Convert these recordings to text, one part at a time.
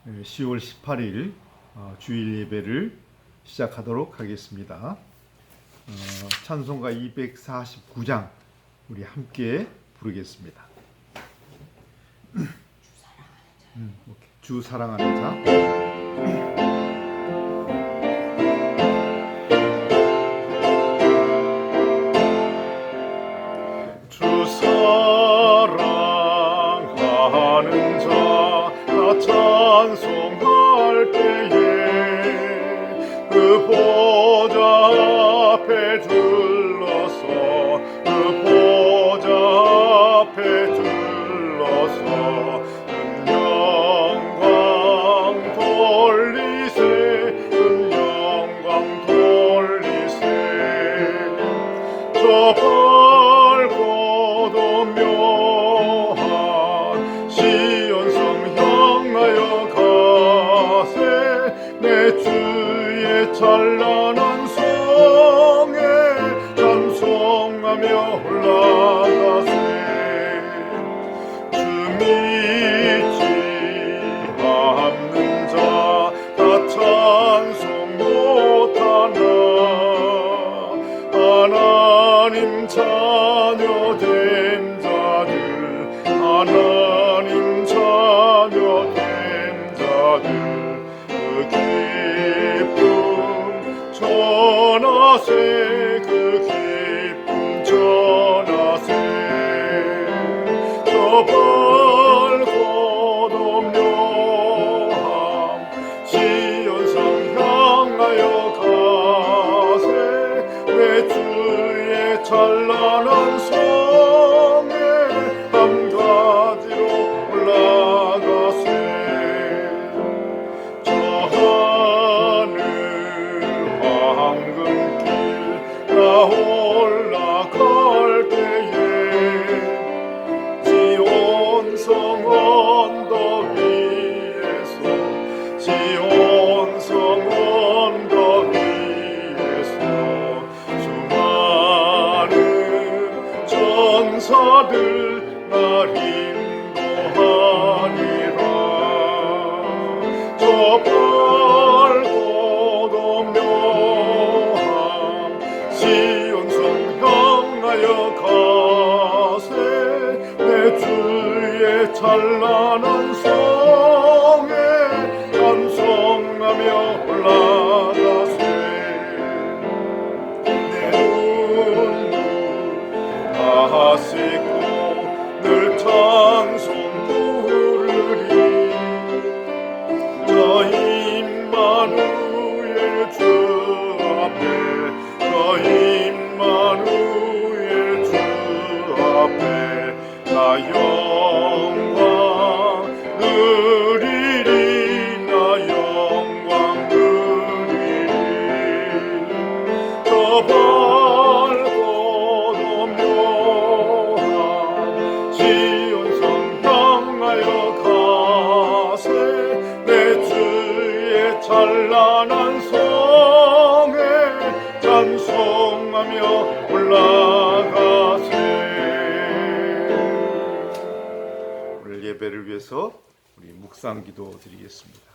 10월 18일 주일 예배를 시작하도록 하겠습니다. 찬송가 249장 우리 함께 부르겠습니다. 주 사랑하는 자. 찬송할 때에 그 보좌 앞에 들러서 영광 돌리세 영광 돌리세 저 밝고도 묘한 시온성 향하여 가세 내 주의 찬란한 성에 찬송하며 올라가세 주 믿지 않는 자 다 찬송 못하나 하나님 자녀 된 자들 하나님 자녀 된 자들 그 기쁨 전하세 그 기쁨 전하세 저 밝고도 묘함 시온성 향하여 가세 내 주의 찬란한 성에 한 가지로 올라가세 저 하늘 황금길 나 올라갈 때에 지온성 언덕 위에서 지온성 언덕 위에서 수많은 전사들 날 인도하니라 저 밝고도 묘한 시온성 향하여 가세 내 주의 찬란한 성에 찬송하며 올라가세 내 눈물 다 씻고 늘 찬송 부르리 저 임마누엘 주 앞에 저 임마누엘 주 앞에 나 영광 누리리 나 영광 누리리 저 밝고도 묘한 시온성 향하여 가세 내 주의 찬란한 성에 찬송하며 올라가세 오늘 예배를 위해서 우리 묵상 기도 드리겠습니다.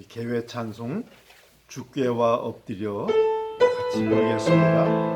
개회 찬송 주께와 엎드려 같이 부르겠습니다.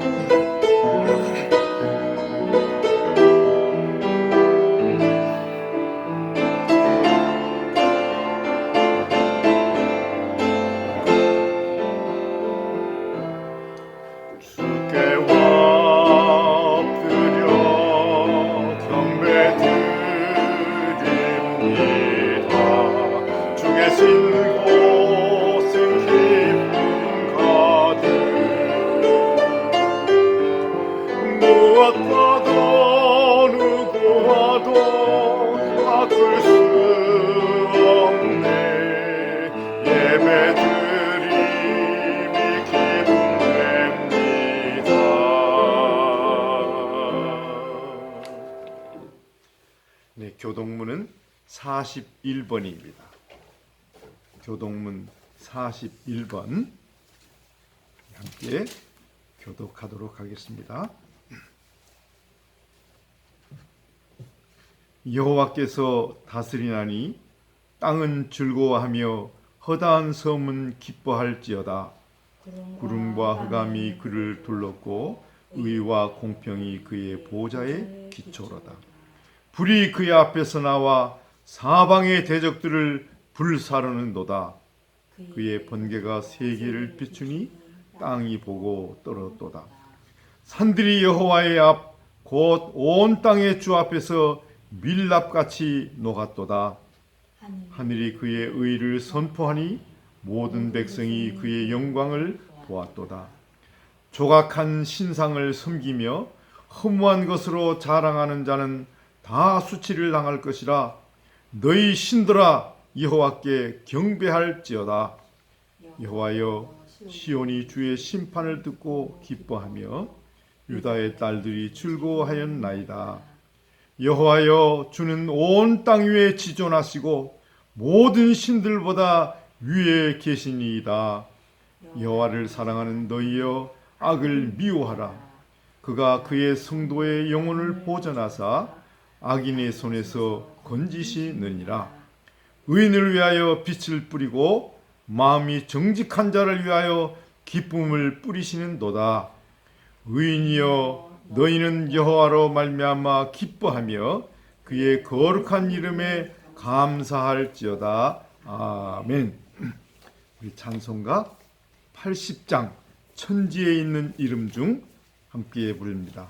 네, 교동문은 41번입니다. 교동문 41번 함께 교독하도록 하겠습니다. 여호와께서 다스리나니 땅은 즐거워하며 허다한 섬은 기뻐할지어다. 구름과 흑암이 그를 둘렀고 의와 공평이 그의 보좌의 기초로다. 불이 그의 앞에서 나와 사방의 대적들을 불사르는도다. 그의 번개가 세계를 비추니 땅이 보고 떨었도다. 산들이 여호와의 앞 곧 온 땅의 주 앞에서 밀랍같이 녹았도다. 하늘이 그의 의를 선포하니 모든 백성이 그의 영광을 보았도다. 조각한 신상을 섬기며 허무한 것으로 자랑하는 자는 다 수치를 당할 것이라. 너희 신들아 여호와께 경배할지어다. 여호와여 시온이 주의 심판을 듣고 기뻐하며 유다의 딸들이 즐거워하였나이다. 여호와여 주는 온 땅 위에 지존하시고 모든 신들보다 위에 계시니이다. 여호와를 사랑하는 너희여 악을 미워하라. 그가 그의 성도의 영혼을 보전하사 악인의 손에서 건지시느니라. 의인을 위하여 빛을 뿌리고 마음이 정직한 자를 위하여 기쁨을 뿌리시는도다. 의인이여 너희는 여호와로 말미암아 기뻐하며 그의 거룩한 이름에 감사할지어다. 아멘. 우리 찬송가 80장 천지에 있는 이름 중 함께 부릅니다.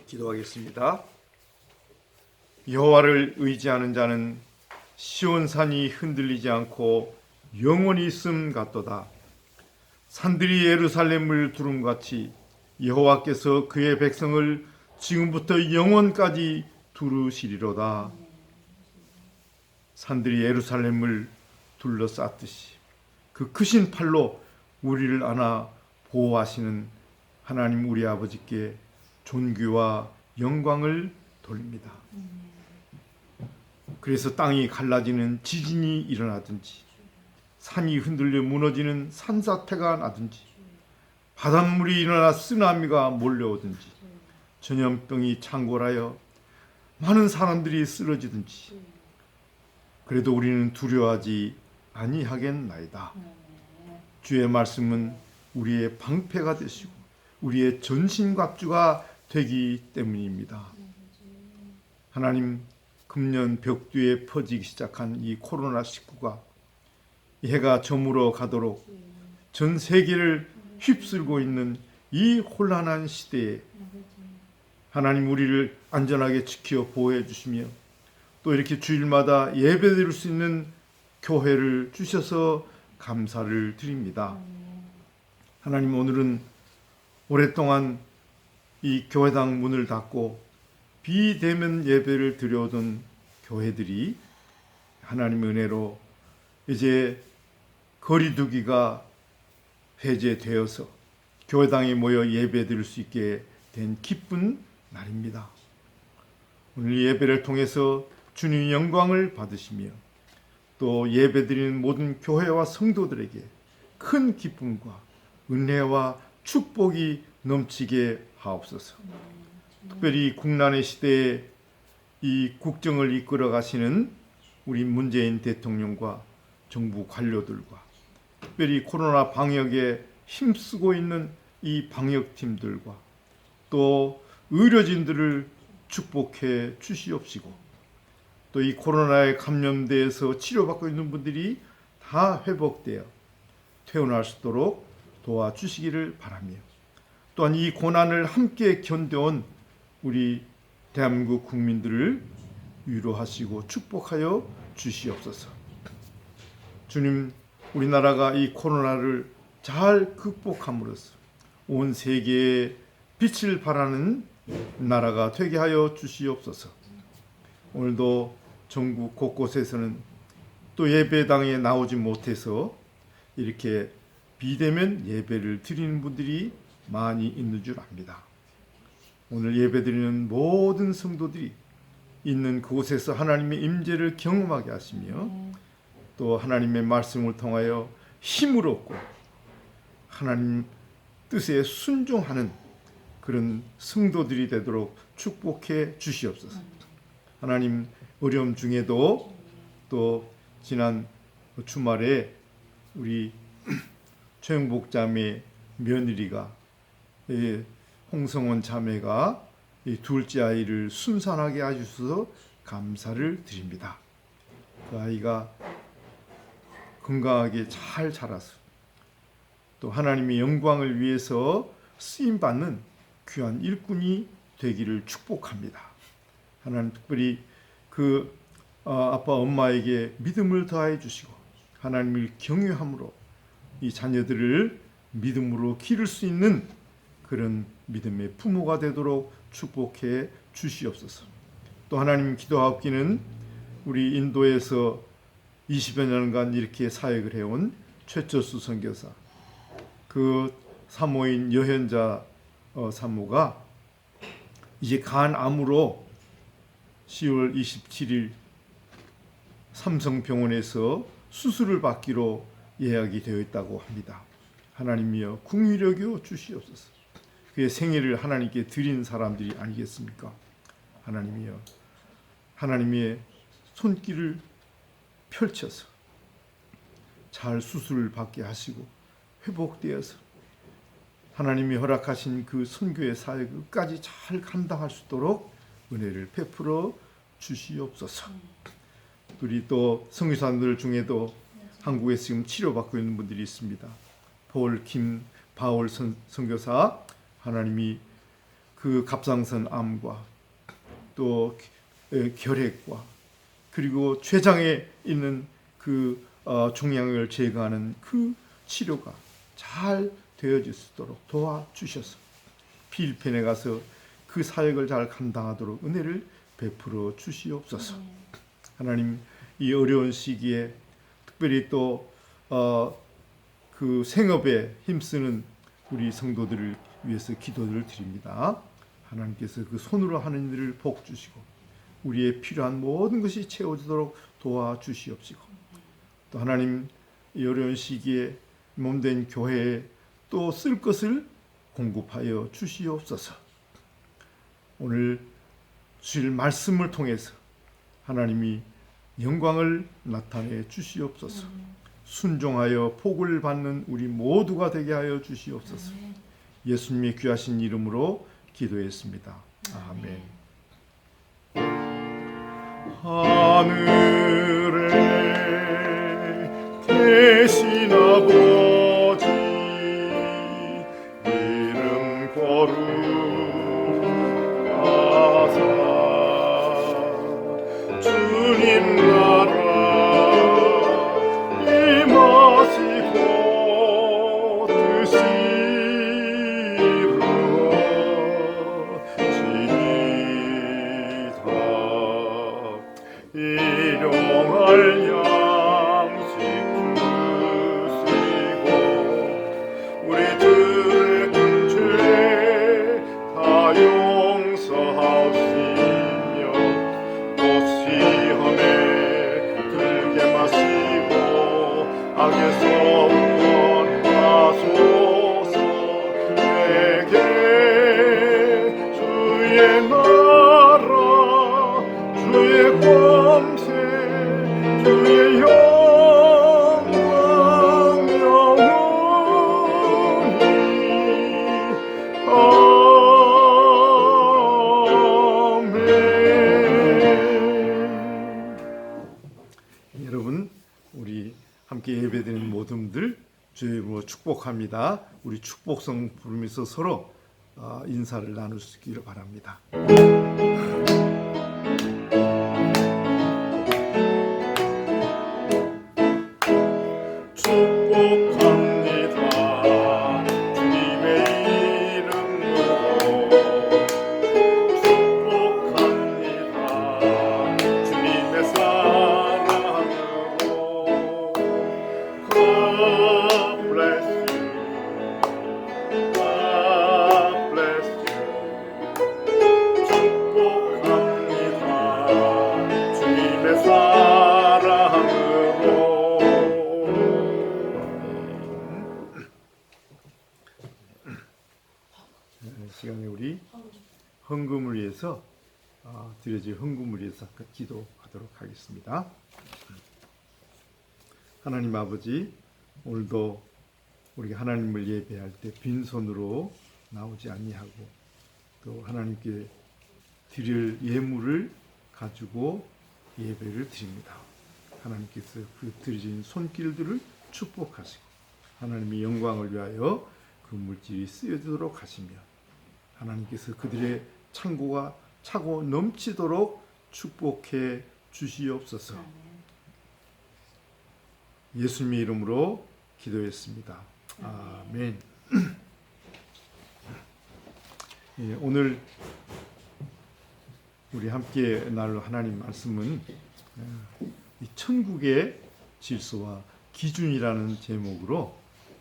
기도하겠습니다. 여호와를 의지하는 자는 시온산이 흔들리지 않고 영원히 있음 같도다. 산들이 예루살렘을 두름같이 여호와께서 그의 백성을 지금부터 영원까지 두르시리로다. 산들이 예루살렘을 둘러쌌듯이 그 크신 팔로 우리를 안아 보호하시는 하나님 우리 아버지께 존귀와 영광을 돌립니다. 그래서 땅이 갈라지는 지진이 일어나든지 산이 흔들려 무너지는 산사태가 나든지 바닷물이 일어나 쓰나미가 몰려오든지 전염병이 창궐하여 많은 사람들이 쓰러지든지 그래도 우리는 두려워하지 아니하겠나이다. 주의 말씀은 우리의 방패가 되시고 우리의 전신갑주가 되기 때문입니다. 하나님, 금년 벽두에 퍼지기 시작한 이 코로나19가 해가 저물어 가도록 전 세계를 휩쓸고 있는 이 혼란한 시대에 하나님 우리를 안전하게 지켜 보호해 주시며 또 이렇게 주일마다 예배드릴 수 있는 교회를 주셔서 감사를 드립니다. 하나님, 오늘은 오랫동안 이 교회당 문을 닫고 비대면 예배를 드려오던 교회들이 하나님의 은혜로 이제 거리두기가 해제되어서 교회당에 모여 예배 드릴 수 있게 된 기쁜 날입니다. 오늘 예배를 통해서 주님 영광을 받으시며 또 예배 드리는 모든 교회와 성도들에게 큰 기쁨과 은혜와 축복이 넘치게 하옵소서. 특별히 국난의 시대에 이 국정을 이끌어 가시는 우리 문재인 대통령과 정부 관료들과 특별히 코로나 방역에 힘쓰고 있는 이 방역팀들과 또 의료진들을 축복해 주시옵시고 또 이 코로나에 감염돼서 치료받고 있는 분들이 다 회복되어 퇴원할 수 있도록 도와주시기를 바라며 또한 이 고난을 함께 견뎌온 우리 대한민국 국민들을 위로하시고 축복하여 주시옵소서. 주님, 우리나라가 이 코로나를 잘 극복함으로써 온 세계에 빛을 발하는 나라가 되게 하여 주시옵소서. 오늘도 전국 곳곳에서는 또 예배당에 나오지 못해서 이렇게 비대면 예배를 드리는 분들이 많이 있는 줄 압니다. 오늘 예배드리는 모든 성도들이 있는 그곳에서 하나님의 임재를 경험하게 하시며 또 하나님의 말씀을 통하여 힘을 얻고 하나님 뜻에 순종하는 그런 성도들이 되도록 축복해 주시옵소서. 하나님, 어려움 중에도 또 지난 주말에 우리 최영복 자매 며느리가 홍성원 자매가 둘째 아이를 순산하게 해주셔서 감사를 드립니다. 그 아이가 건강하게 잘 자라서 또 하나님의 영광을 위해서 쓰임받는 귀한 일꾼이 되기를 축복합니다. 하나님, 특별히 그 아빠 엄마에게 믿음을 더하여 주시고 하나님을 경외함으로 이 자녀들을 믿음으로 기를 수 있는 그런 믿음의 부모가 되도록 축복해 주시옵소서. 또 하나님, 기도하옵기는 우리 인도에서 20여 년간 이렇게 사역을 해온 최철수 선교사, 그 사모인 여현자 사모가 이제 간암으로 10월 27일 삼성병원에서 수술을 받기로 예약이 되어 있다고 합니다. 하나님이여 긍휼히 여겨 주시옵소서. 그의 생애를 하나님께 드린 사람들이 아니겠습니까? 하나님이여, 하나님의 손길을 펼쳐서 잘 수술을 받게 하시고 회복되어서 하나님이 허락하신 그 선교의 사역을 끝까지 잘 감당할 수 있도록 은혜를 베풀어 주시옵소서. 우리 또 선교사들 중에도 한국에서 지금 치료받고 있는 분들이 있습니다. 바울 선교사, 하나님이 그 갑상선 암과 또 결핵과 그리고 췌장에 있는 그 종양을 제거하는 그 치료가 잘 되어질 수 있도록 도와주셔서 필리핀에 가서 그 사역을 잘 감당하도록 은혜를 베풀어 주시옵소서. 하나님, 이 어려운 시기에 특별히 또 그 생업에 힘쓰는 우리 성도들을 위해서 기도를 드립니다. 하나님께서 그 손으로 하는 일을 복 주시고 우리의 필요한 모든 것이 채워지도록 도와주시옵시고, 또 하나님 이 어려운 시기에 몸된 교회에 또 쓸 것을 공급하여 주시옵소서. 오늘 주실 말씀을 통해서 하나님이 영광을 나타내 주시옵소서. 순종하여 복을 받는 우리 모두가 되게 하여 주시옵소서. 예수님의 귀하신 이름으로 기도했습니다. 아멘. 하늘에 계신 아버지, 이름 거룩하사 주님 나라 임하시고 뜻이 이루어지이다. 일용할 양식 주시고 우리들의 죄 다 용서하시며 또 시험에 들게 마시고 악에서 구원하소서. 내게 주의 나라 주의 권세 주의 영광 영원히 아멘. 여러분, 우리 함께 예배드리는 모든들 주의 이름으로 축복합니다. 우리 축복성 부르면서 서로 인사를 나눌 수 있기를 바랍니다. 축복합니다. 주님의 이름으로 축복합니다. 주님의 사랑으로. God bless you. God bless you. 축복합니다. 주님의 사랑으로. 시간에 우리 헌금을 위해서 드려질 헌금을 위해서 기도하도록 하겠습니다. 하나님 아버지, 오늘도 우리가 하나님을 예배할 때 빈손으로 나오지 아니하고 또 하나님께 드릴 예물을 가지고 예배를 드립니다. 하나님께서 그 드려진 손길들을 축복하시고 하나님의 영광을 위하여 그 물질이 쓰여지도록 하시며 하나님께서 그들의 창고가 차고 넘치도록 축복해 주시옵소서. 예수님의 이름으로 기도했습니다. 아멘. 예, 오늘 우리 함께 나눌 하나님 말씀은 이 천국의 질서와 기준이라는 제목으로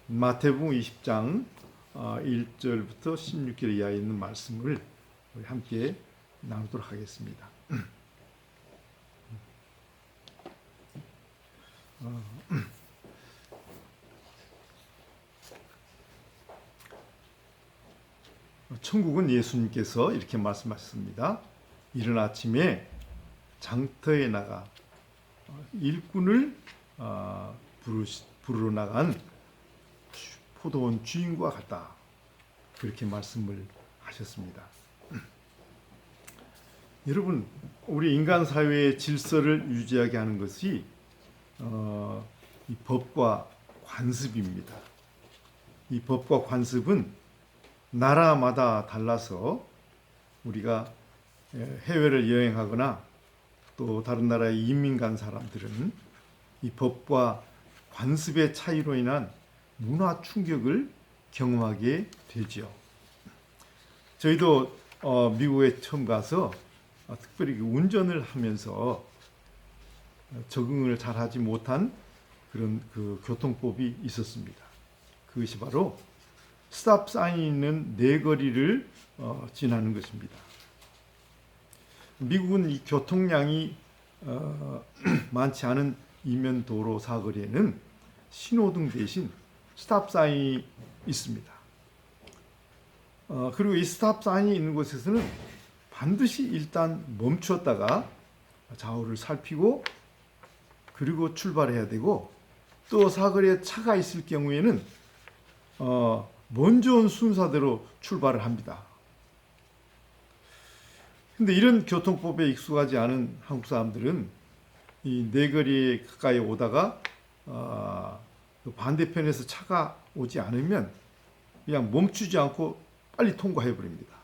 마태복음 20장 1절부터 16절 이하에 있는 말씀을 우리 함께 나누도록 하겠습니다. 천국은 예수님께서 이렇게 말씀하셨습니다. 이른 아침에 장터에 나가 일꾼을 부르러 나간 포도원 주인과 같다. 그렇게 말씀을 하셨습니다. 여러분, 우리 인간 사회의 질서를 유지하게 하는 것이 이 법과 관습입니다. 이 법과 관습은 나라마다 달라서 우리가 해외를 여행하거나 또 다른 나라에 이민 간 사람들은 이 법과 관습의 차이로 인한 문화 충격을 경험하게 되죠. 저희도 미국에 처음 가서 특별히 운전을 하면서 적응을 잘하지 못한 그런 그 교통법이 있었습니다. 그것이 바로 스탑 사인이 있는 내거리를 지나는 것입니다. 미국은 이 교통량이 많지 않은 이면 도로 사거리에는 신호등 대신 스탑 사인이 있습니다. 그리고 이 스탑 사인이 있는 곳에서는 반드시 일단 멈추었다가 좌우를 살피고 그리고 출발해야 되고, 또 사거리에 차가 있을 경우에는 먼저 온 순서대로 출발을 합니다. 근데 이런 교통법에 익숙하지 않은 한국 사람들은 이 내거리에 가까이 오다가 반대편에서 차가 오지 않으면 그냥 멈추지 않고 빨리 통과해 버립니다.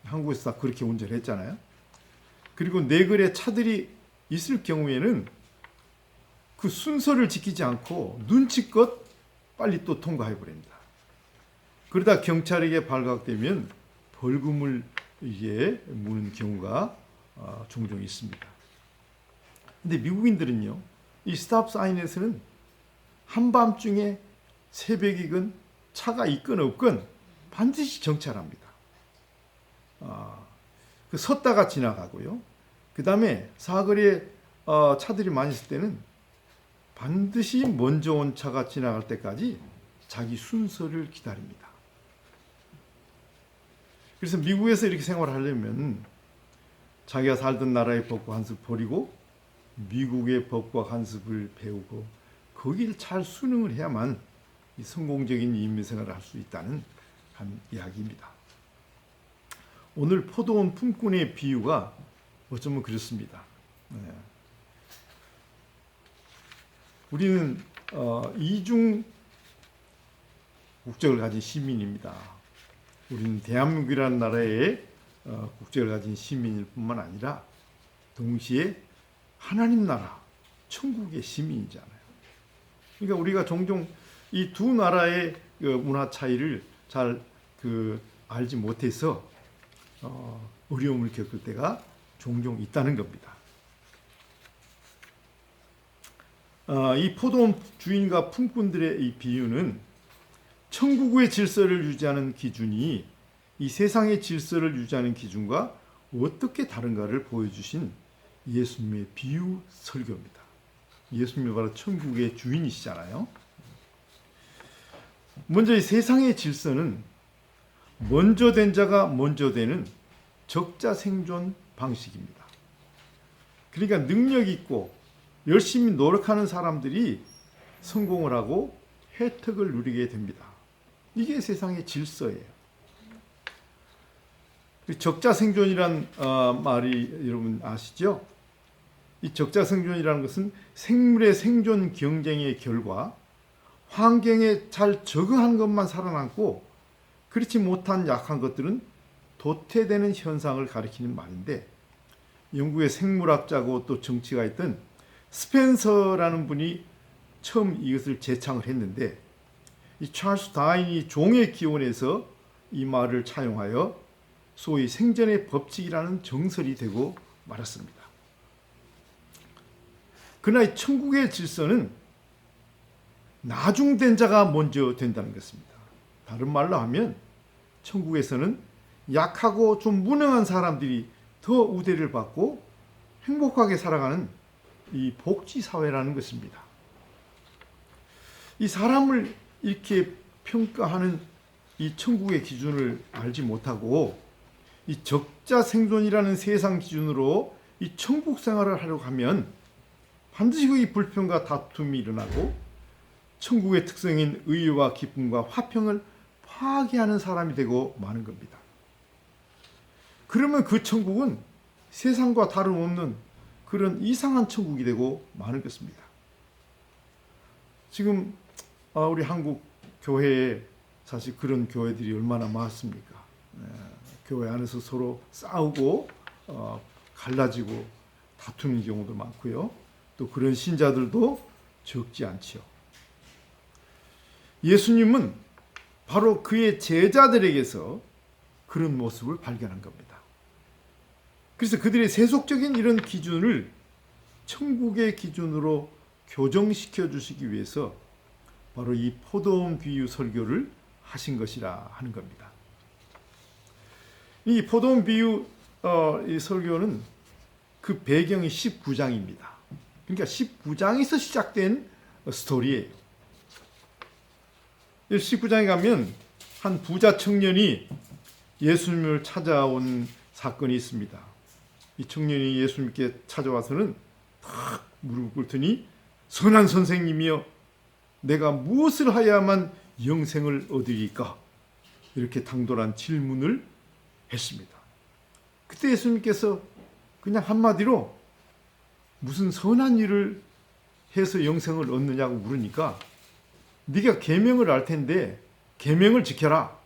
한국에서 다 그렇게 운전했잖아요. 그리고 내거리에 차들이 있을 경우에는 그 순서를 지키지 않고 눈치껏 빨리 또 통과해 버립니다. 그러다 경찰에게 발각되면 벌금을 이게 무는 경우가 종종 있습니다. 근데 미국인들은요, 이 스탑 사인에서는 한밤중에 새벽이건 차가 있건 없건 반드시 정차합니다. 섰다가 지나가고요. 그 다음에 사거리에 차들이 많이 있을 때는 반드시 먼저 온 차가 지나갈 때까지 자기 순서를 기다립니다. 그래서 미국에서 이렇게 생활하려면 자기가 살던 나라의 법과 관습 버리고 미국의 법과 관습을 배우고 거기를 잘 순응을 해야만 이 성공적인 인민생활을 할 수 있다는 한 이야기입니다. 오늘 포도원 품꾼의 비유가 어쩌면 그렇습니다. 우리는 이중 국적을 가진 시민입니다. 우리는 대한민국이라는 나라의 국적을 가진 시민일 뿐만 아니라 동시에 하나님 나라, 천국의 시민이잖아요. 그러니까 우리가 종종 이 두 나라의 문화 차이를 잘 알지 못해서 어려움을 겪을 때가 종종 있다는 겁니다. 이 포도원 주인과 품꾼들의 이 비유는 천국의 질서를 유지하는 기준이 이 세상의 질서를 유지하는 기준과 어떻게 다른가를 보여주신 예수님의 비유 설교입니다. 예수님이 바로 천국의 주인이시잖아요. 먼저 이 세상의 질서는 먼저 된 자가 먼저 되는 적자생존 방식입니다. 그러니까 능력 있고 열심히 노력하는 사람들이 성공을 하고 혜택을 누리게 됩니다. 이게 세상의 질서예요. 적자생존이란 말이 여러분 아시죠? 이 적자생존이라는 것은 생물의 생존 경쟁의 결과 환경에 잘 적응한 것만 살아남고 그렇지 못한 약한 것들은 도태되는 현상을 가리키는 말인데, 영국의 생물학자고 또 정치가 있던 스펜서라는 분이 처음 이것을 제창을 했는데, 이 찰스 다윈이 종의 기원에서 이 말을 차용하여 소위 생존의 법칙이라는 정설이 되고 말았습니다. 그러나 이 천국의 질서는 나중된 자가 먼저 된다는 것입니다. 다른 말로 하면 천국에서는 약하고 좀 무능한 사람들이 더 우대를 받고 행복하게 살아가는 이 복지사회라는 것입니다. 이 사람을 이렇게 평가하는 이 천국의 기준을 알지 못하고 이 적자생존이라는 세상 기준으로 이 천국 생활을 하려고 하면 반드시 이 불평과 다툼이 일어나고 천국의 특성인 의와 기쁨과 화평을 파괴하는 사람이 되고 마는 겁니다. 그러면 그 천국은 세상과 다름없는 그런 이상한 천국이 되고 마는 것입니다. 지금 우리 한국 교회에 사실 그런 교회들이 얼마나 많습니까? 교회 안에서 서로 싸우고 갈라지고 다투는 경우도 많고요. 또 그런 신자들도 적지 않지요. 예수님은 바로 그의 제자들에게서 그런 모습을 발견한 겁니다. 그래서 그들의 세속적인 이런 기준을 천국의 기준으로 교정시켜 주시기 위해서 바로 이 포도원 비유 설교를 하신 것이라 하는 겁니다. 이 포도원 비유 이 설교는 그 배경이 19장입니다. 그러니까 19장에서 시작된 스토리예요. 19장에 가면 한 부자 청년이 예수님을 찾아온 사건이 있습니다. 이 청년이 예수님께 찾아와서는 탁 무릎을 꿇더니 선한 선생님이여 내가 무엇을 하야만 영생을 얻으리까? 이렇게 당돌한 질문을 했습니다. 그때 예수님께서 그냥 한마디로 무슨 선한 일을 해서 영생을 얻느냐고 물으니까 네가 계명을 알 텐데 계명을 지켜라.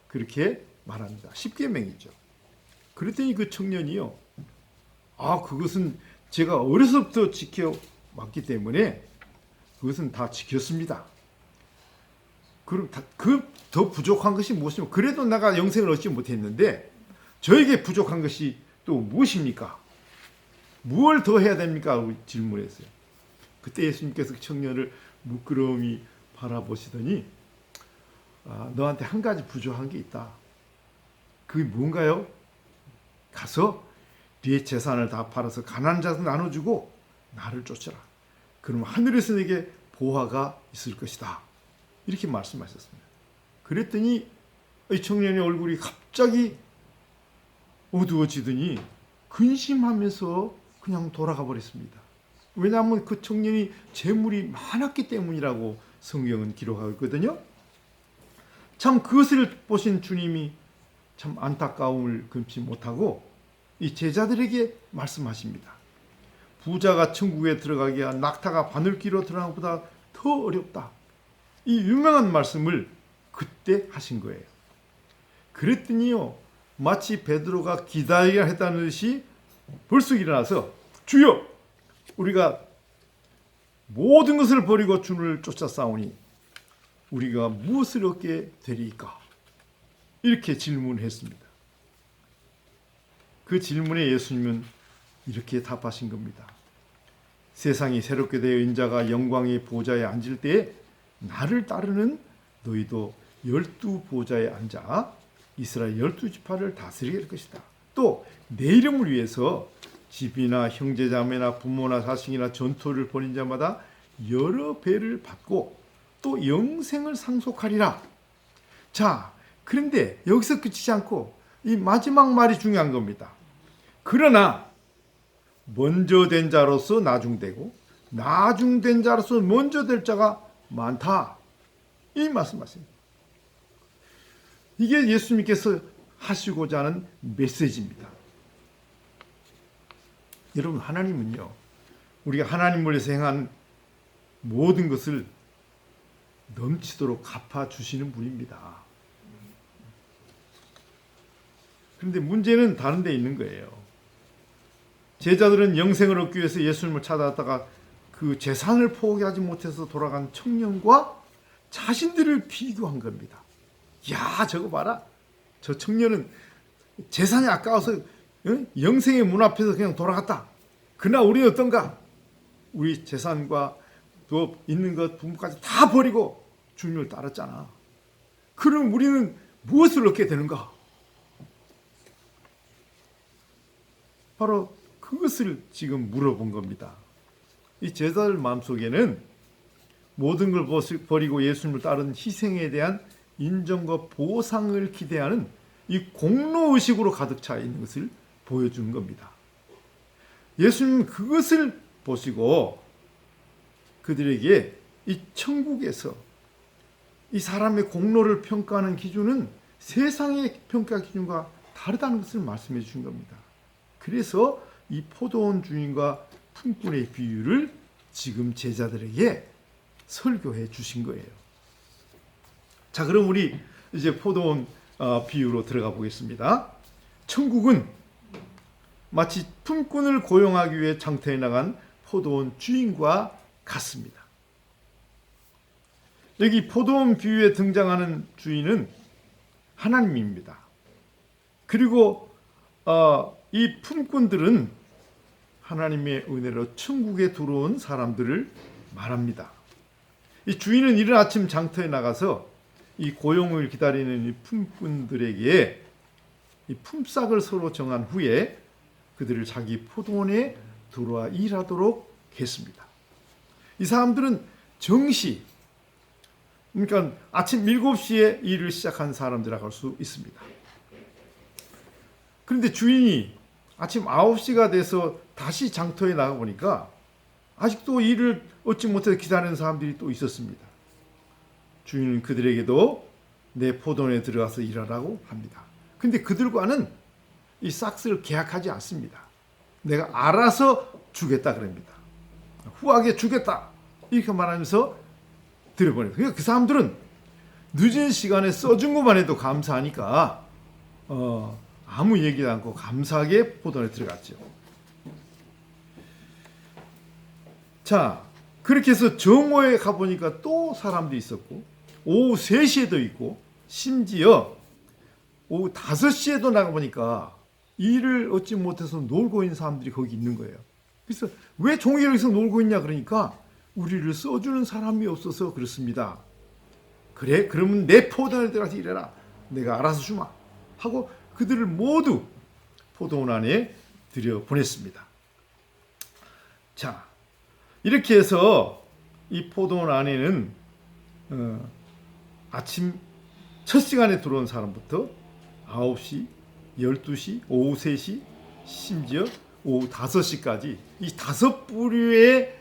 그렇게 말합니다. 10계명이죠. 그랬더니 그 청년이요. 그것은 제가 어려서부터 지켜왔기 때문에 그것은 다 지켰습니다. 그럼 더 부족한 것이 무엇이며 그래도 내가 영생을 얻지 못했는데 저에게 부족한 것이 또 무엇입니까? 무엇을 더 해야 됩니까? 하고 질문했어요. 그때 예수님께서 그 청년을 물끄러미 바라보시더니 너한테 한 가지 부족한 게 있다. 그게 뭔가요? 가서 네 재산을 다 팔아서 가난한 자한테 나눠주고 나를 쫓아라. 그럼 하늘에서 내게 보화가 있을 것이다. 이렇게 말씀하셨습니다. 그랬더니 이 청년의 얼굴이 갑자기 어두워지더니 근심하면서 그냥 돌아가 버렸습니다. 왜냐하면 그 청년이 재물이 많았기 때문이라고 성경은 기록하고 있거든요. 참 그것을 보신 주님이 참 안타까움을 금치 못하고 이 제자들에게 말씀하십니다. 부자가 천국에 들어가기야 낙타가 바늘귀로 들어가는 것보다 더 어렵다. 이 유명한 말씀을 그때 하신 거예요. 그랬더니요, 마치 베드로가 기다리라 했다는 듯이 벌써 일어나서 주여, 우리가 모든 것을 버리고 주를 쫓아 싸우니 우리가 무엇을 얻게 되리까? 이렇게 질문했습니다. 그 질문에 예수님은 이렇게 답하신 겁니다. 세상이 새롭게 되어 인자가 영광의 보좌에 앉을 때에 나를 따르는 너희도 12 보좌에 앉아 이스라엘 12지파를 다스리게 될 것이다. 또 내 이름을 위해서 집이나 형제자매나 부모나 자식이나 전투를 벌인 자마다 여러 배를 받고 또 영생을 상속하리라. 자, 그런데 여기서 그치지 않고 이 마지막 말이 중요한 겁니다. 그러나 먼저 된 자로서 나중되고 나중된 자로서 먼저 될 자가 많다. 이 말씀하십니다. 이게 예수님께서 하시고자 하는 메시지입니다. 여러분, 하나님은요, 우리가 하나님을 위해서 행한 모든 것을 넘치도록 갚아주시는 분입니다. 그런데 문제는 다른 데 있는 거예요. 제자들은 영생을 얻기 위해서 예수님을 찾아왔다가 그 재산을 포기하지 못해서 돌아간 청년과 자신들을 비교한 겁니다. 야, 저거 봐라. 저 청년은 재산이 아까워서 영생의 문 앞에서 그냥 돌아갔다. 그러나 우리는 어떤가? 우리 재산과 또 있는 것, 부모까지 다 버리고 주님을 따랐잖아. 그럼 우리는 무엇을 얻게 되는가? 바로 그것을 지금 물어본 겁니다. 이 제자들 마음속에는 모든 걸 버리고 예수님을 따른 희생에 대한 인정과 보상을 기대하는 이 공로의식으로 가득 차 있는 것을 보여주는 겁니다. 예수님은 그것을 보시고 그들에게 이 천국에서 이 사람의 공로를 평가하는 기준은 세상의 평가 기준과 다르다는 것을 말씀해 주신 겁니다. 그래서 이 포도원 주인과 품꾼의 비유를 지금 제자들에게 설교해 주신 거예요. 자, 그럼 우리 이제 포도원 비유로 들어가 보겠습니다. 천국은 마치 품꾼을 고용하기 위해 장터에 나간 포도원 주인과 같습니다. 여기 포도원 비유에 등장하는 주인은 하나님입니다. 그리고 이 품꾼들은 하나님의 은혜로 천국에 들어온 사람들을 말합니다. 이 주인은 이른 아침 장터에 나가서 이 고용을 기다리는 이 품꾼들에게 이 품삯을 서로 정한 후에 그들을 자기 포도원에 들어와 일하도록 했습니다. 이 사람들은 정시, 그러니까 아침 7시에 일을 시작한 사람들이라고 할 수 있습니다. 그런데 주인이 아침 9시가 돼서 다시 장터에 나가보니까 아직도 일을 얻지 못해서 기다리는 사람들이 또 있었습니다. 주인은 그들에게도 내 포도원에 들어가서 일하라고 합니다. 근데 그들과는 이 싹스를 계약하지 않습니다. 내가 알아서 주겠다 그럽니다. 후하게 주겠다 이렇게 말하면서 들여보내요. 그러니까 그 사람들은 늦은 시간에 써준 것만 해도 감사하니까 아무 얘기도 않고 감사하게 포도원에 들어갔죠. 자, 그렇게 해서 정오에 가보니까 또 사람도 있었고 오후 3시에도 있고 심지어 오후 5시에도 나가보니까 일을 얻지 못해서 놀고 있는 사람들이 거기 있는 거예요. 그래서 왜 종일 여기서 놀고 있냐 그러니까 우리를 써주는 사람이 없어서 그렇습니다. 그래? 그러면 내 포도원에 들어가서 일해라. 내가 알아서 주마. 하고 그들을 모두 포도원 안에 들여보냈습니다. 자, 이렇게 해서 이 포도원 안에는 아침 첫 시간에 들어온 사람부터 9시, 12시, 오후 3시, 심지어 오후 5시까지 이 5부류의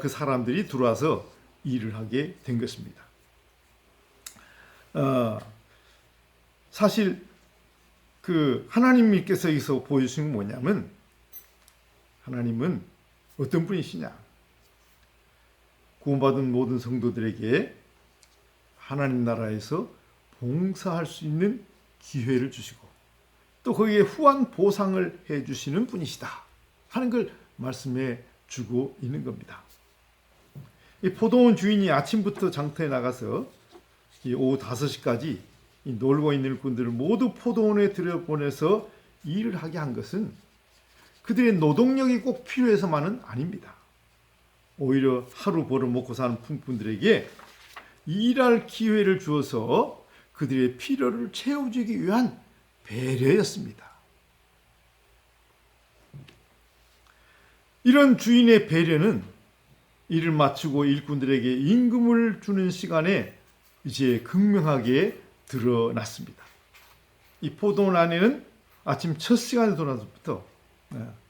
그 사람들이 들어와서 일을 하게 된 것입니다. 사실 그 하나님께서 여기서 보여주신 건 뭐냐면 하나님은 어떤 분이시냐? 구원받은 모든 성도들에게 하나님 나라에서 봉사할 수 있는 기회를 주시고 또 거기에 후한 보상을 해주시는 분이시다 하는 걸 말씀해 주고 있는 겁니다. 이 포도원 주인이 아침부터 장터에 나가서 이 오후 5시까지 이 놀고 있는 일꾼들을 모두 포도원에 들여보내서 일을 하게 한 것은 그들의 노동력이 꼭 필요해서만은 아닙니다. 오히려 하루 벌어 먹고 사는 품꾼들에게 일할 기회를 주어서 그들의 필요를 채워주기 위한 배려였습니다. 이런 주인의 배려는 일을 마치고 일꾼들에게 임금을 주는 시간에 이제 극명하게 드러났습니다. 이 포도원 안에는 아침 첫 시간에 돌아서부터